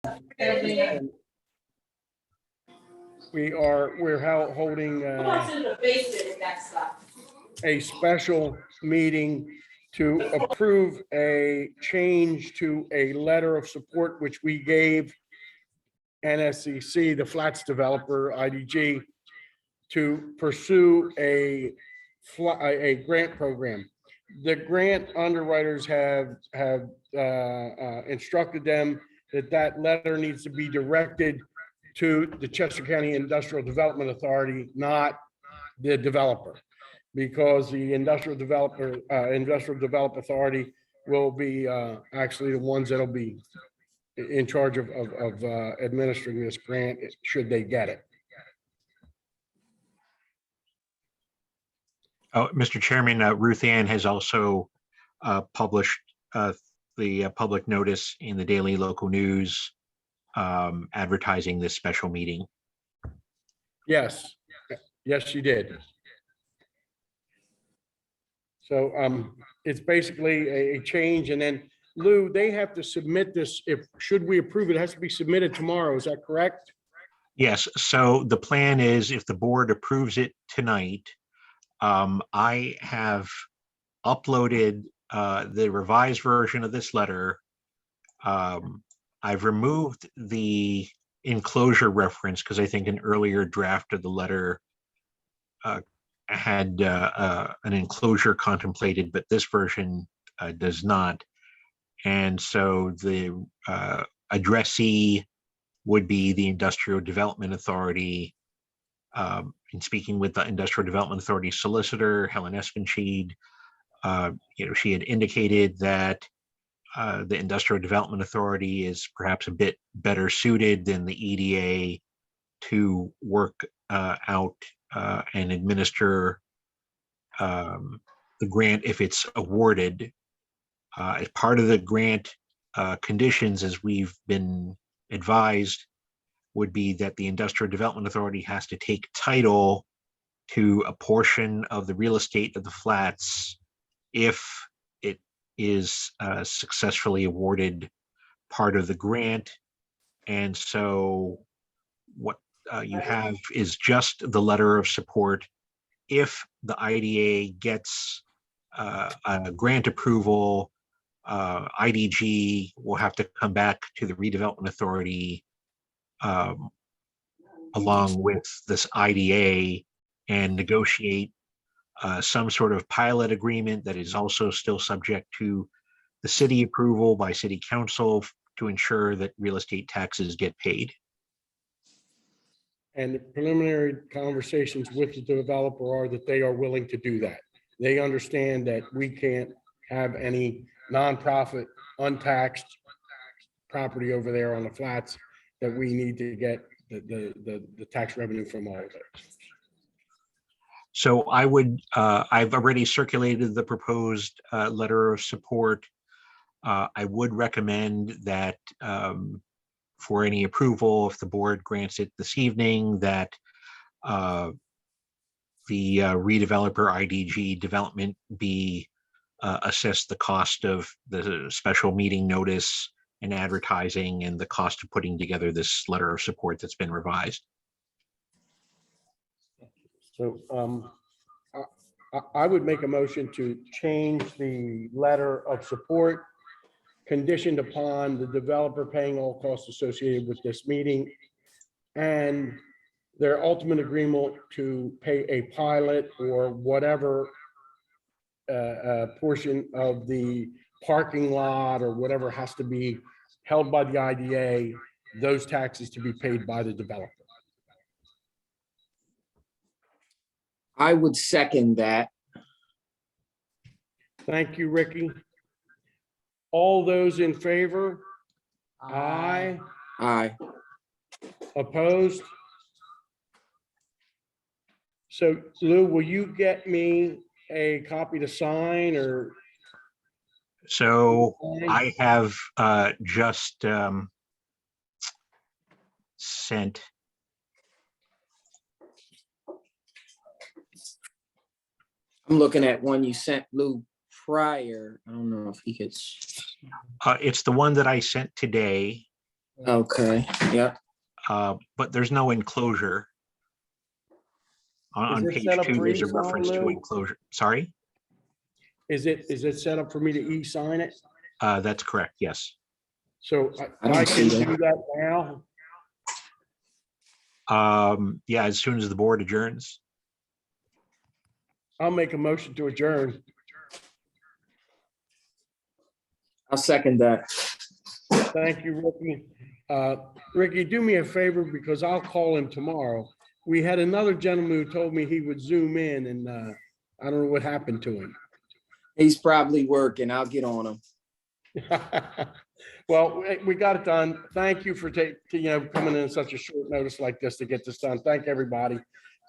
And we're holding a special meeting to approve a change to a letter of support, which we gave NSCC, the flats developer, IDG, to pursue a grant program. The grant underwriters have instructed them that letter needs to be directed to the Chester County Industrial Development Authority, not the developer, because the Industrial Development Authority will be actually the ones that'll be in charge of administering this grant, should they get it. Oh, Mr. Chairman, Ruth Ann has also published the public notice in the Daily Local News advertising this special meeting. Yes, she did. So it's basically a change, and then Lou, they have to submit this. Should we approve it, it has to be submitted tomorrow. Is that correct? Yes. So the plan is, if the board approves it tonight, I have uploaded the revised version of this letter. I've removed the enclosure reference because I think an earlier draft of the letter had an enclosure contemplated, but this version does not. And so the addressee would be the Industrial Development Authority. In speaking with the Industrial Development Authority solicitor, Helen Espenscheid, she had indicated that the Industrial Development Authority is perhaps a bit better suited than the EDA to work out and administer the grant if it's awarded. As part of the grant conditions, as we've been advised, would be that the Industrial Development Authority has to take title to a portion of the real estate of the flats if it is successfully awarded part of the grant. And so what you have is just the letter of support. If the IDA gets a grant approval, IDG will have to come back to the Redevelopment Authority along with this IDA and negotiate some sort of pilot agreement that is also still subject to the city approval by city council to ensure that real estate taxes get paid. And the preliminary conversations with the developer are that they are willing to do that. They understand that we can't have any nonprofit, untaxed property over there on the flats, that we need to get the tax revenue from all of it. So I would, I've already circulated the proposed letter of support. I would recommend that for any approval, if the board grants it this evening, that the redeveloper IDG development be assessed the cost of the special meeting notice and advertising and the cost of putting together this letter of support that's been revised. So I would make a motion to change the letter of support conditioned upon the developer paying all costs associated with this meeting and their ultimate agreement to pay a pilot or whatever portion of the parking lot or whatever has to be held by the IDA, those taxes to be paid by the developer. I would second that. Thank you, Ricky. All those in favor? Aye. Aye. Opposed? So Lou, will you get me a copy to sign or? So I have just sent. I'm looking at one you sent Lou prior. I don't know if he gets. It's the one that I sent today. Okay, yeah. But there's no enclosure. On Is it page set up 2, for there's a e-sign, reference to Lou? enclosure. Sorry, Is it set up for me to e-sign it? that's correct, yes. So I don't I see can that. do that now? Yeah, as soon as the board adjourns. I'll make a motion to adjourn. I'll second that. Thank you, Ricky. Ricky, do me a favor because I'll call him tomorrow. We had another gentleman who told me he would zoom in and I don't know what happened to him. He's probably working. I'll get on him. Well, we got it done. Thank you for coming in such a short notice like this to get this done. Thank everybody.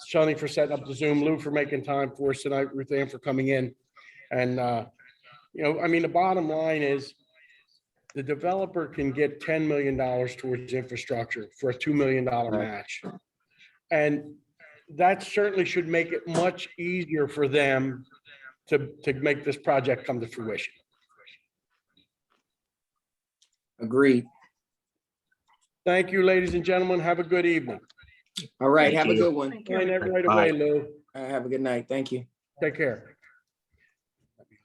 Sonny for setting up the Zoom, Lou for making time for us tonight, Ruth Ann for coming in. And, I mean, the bottom line is the developer can get $10 million towards infrastructure for a $2 million match. And that certainly should make it much easier for them to make this project come to fruition. Agreed. Thank you, ladies and gentlemen. Have a good evening. All right, Thank have a you. good one. Right Bye. away, Lou. Have a good night. Thank you. Take care.